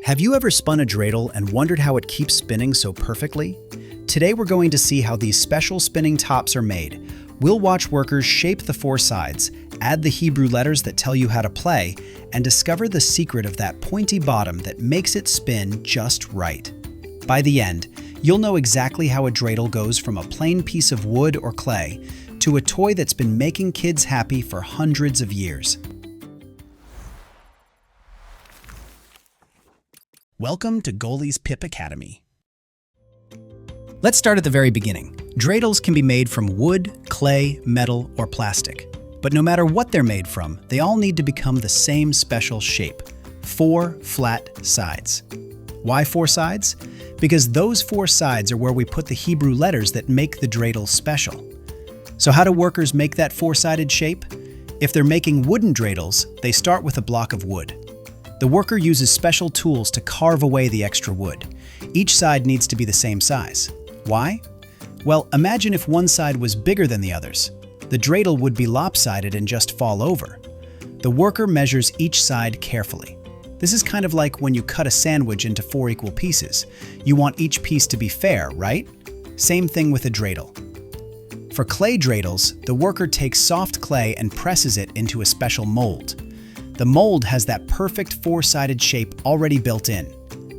Have you ever spun a dreidel and wondered how it keeps spinning so perfectly? Today we're going to see how these special spinning tops are made. We'll watch workers shape the four sides, add the Hebrew letters that tell you how to play, and discover the secret of that pointy bottom that makes it spin just right. By the end, you'll know exactly how a dreidel goes from a plain piece of wood or clay to a toy that's been making kids happy for hundreds of years. Welcome to Goalie's Pip Academy. Let's start at the very beginning. Dreidels can be made from wood, clay, metal, or plastic. But no matter what they're made from, they all need to become the same special shape: 4 flat sides. Why 4 sides? Because those 4 sides are where we put the Hebrew letters that make the dreidel special. So how do workers make that 4-sided shape? If they're making wooden dreidels, they start with a block of wood. The worker uses special tools to carve away the extra wood. Each side needs to be the same size. Why? Well, imagine if one side was bigger than the others. The dreidel would be lopsided and just fall over. The worker measures each side carefully. This is kind of like when you cut a sandwich into 4 equal pieces. You want each piece to be fair, right? Same thing with a dreidel. For clay dreidels, the worker takes soft clay and presses it into a special mold. The mold has that perfect 4-sided shape already built in.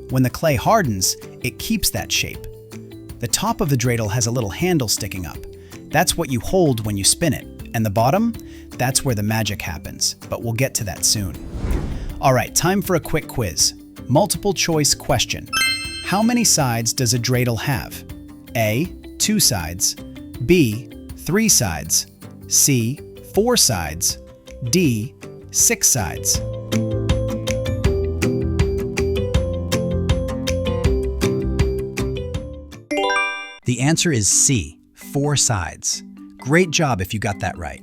When the clay hardens, it keeps that shape. The top of the dreidel has a little handle sticking up. That's what you hold when you spin it. And the bottom? That's where the magic happens, but we'll get to that soon. All right, time for a quick quiz. Multiple choice question. How many sides does a dreidel have? A, 2 sides. B, 3 sides. C, 4 sides. D, 6 sides. The answer is C, 4 sides. Great job if you got that right.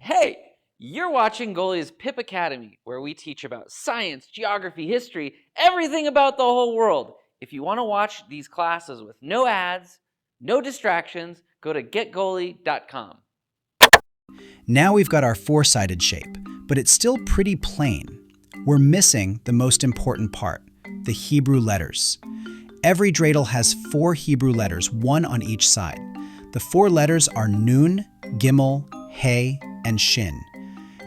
Hey, you're watching Goalie's Pip Academy, where we teach about science, geography, history, everything about the whole world. If you want to watch these classes with no ads, no distractions, go to getgoalie.com. Now we've got our 4-sided shape, but it's still pretty plain. We're missing the most important part, the Hebrew letters. Every dreidel has 4 Hebrew letters, 1 on each side. The 4 letters are Nun, Gimel, He, and Shin.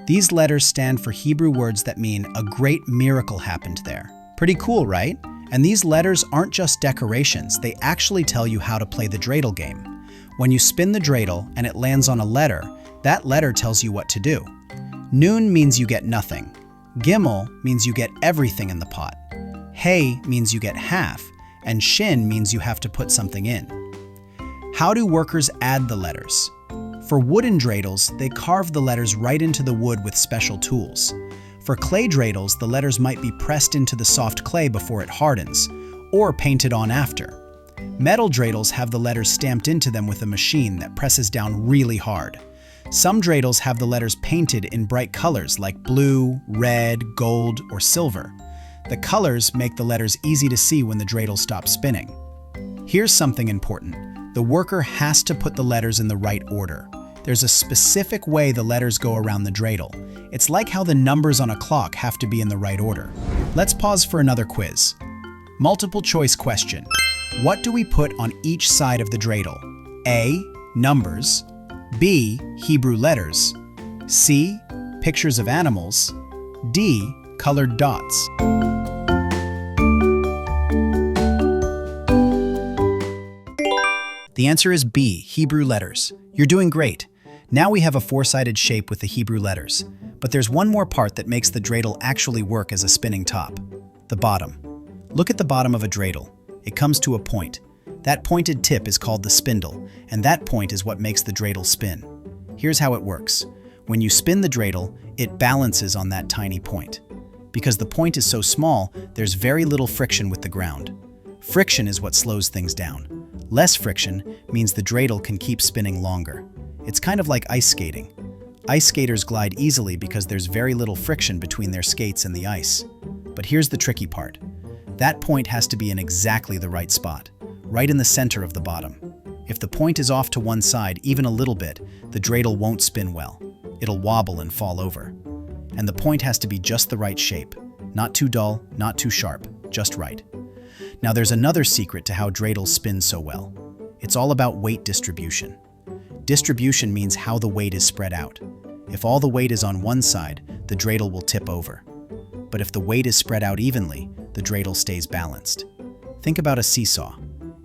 These letters stand for Hebrew words that mean a great miracle happened there. Pretty cool, right? And these letters aren't just decorations, they actually tell you how to play the dreidel game. When you spin the dreidel and it lands on a letter, that letter tells you what to do. Nun means you get nothing. Gimel means you get everything in the pot. He means you get half. And Shin means you have to put something in. How do workers add the letters? For wooden dreidels, they carve the letters right into the wood with special tools. For clay dreidels, the letters might be pressed into the soft clay before it hardens, or painted on after. Metal dreidels have the letters stamped into them with a machine that presses down really hard. Some dreidels have the letters painted in bright colors like blue, red, gold, or silver. The colors make the letters easy to see when the dreidel stops spinning. Here's something important. The worker has to put the letters in the right order. There's a specific way the letters go around the dreidel. It's like how the numbers on a clock have to be in the right order. Let's pause for another quiz. Multiple choice question. What do we put on each side of the dreidel? A, numbers. B, Hebrew letters. C, pictures of animals. D, colored dots. The answer is B, Hebrew letters. You're doing great. Now we have a 4-sided shape with the Hebrew letters. But there's one more part that makes the dreidel actually work as a spinning top: the bottom. Look at the bottom of a dreidel. It comes to a point. That pointed tip is called the spindle, and that point is what makes the dreidel spin. Here's how it works. When you spin the dreidel, it balances on that tiny point. Because the point is so small, there's very little friction with the ground. Friction is what slows things down. Less friction means the dreidel can keep spinning longer. It's kind of like ice skating. Ice skaters glide easily because there's very little friction between their skates and the ice. But here's the tricky part. That point has to be in exactly the right spot, right in the center of the bottom. If the point is off to one side even a little bit, the dreidel won't spin well. It'll wobble and fall over. And the point has to be just the right shape. Not too dull, not too sharp, just right. Now there's another secret to how dreidels spin so well. It's all about weight distribution. Distribution means how the weight is spread out. If all the weight is on one side, the dreidel will tip over. But if the weight is spread out evenly, the dreidel stays balanced. Think about a seesaw.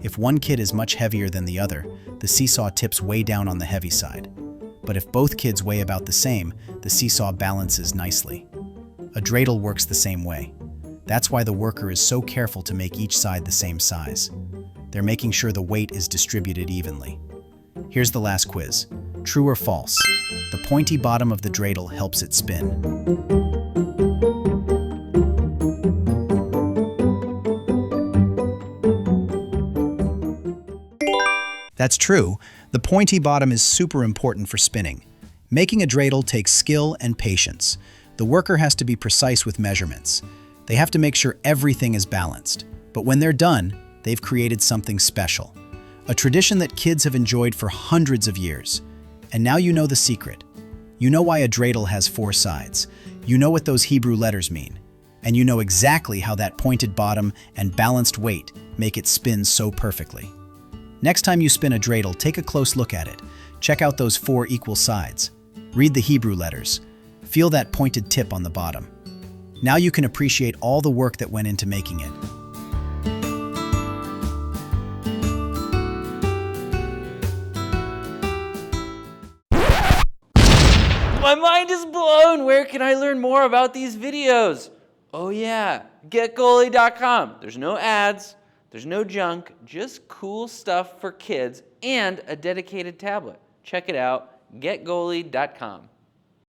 If one kid is much heavier than the other, the seesaw tips way down on the heavy side. But if both kids weigh about the same, the seesaw balances nicely. A dreidel works the same way. That's why the worker is so careful to make each side the same size. They're making sure the weight is distributed evenly. Here's the last quiz. True or false? The pointy bottom of the dreidel helps it spin. That's true. The pointy bottom is super important for spinning. Making a dreidel takes skill and patience. The worker has to be precise with measurements. They have to make sure everything is balanced. But when they're done, they've created something special. A tradition that kids have enjoyed for hundreds of years. And now you know the secret. You know why a dreidel has 4 sides. You know what those Hebrew letters mean. And you know exactly how that pointed bottom and balanced weight make it spin so perfectly. Next time you spin a dreidel, take a close look at it. Check out those 4 equal sides. Read the Hebrew letters. Feel that pointed tip on the bottom. Now you can appreciate all the work that went into making it. My mind is blown! Where can I learn more about these videos? Oh yeah, getgoalie.com. There's no ads. There's no junk, just cool stuff for kids and a dedicated tablet. Check it out, getgoalie.com.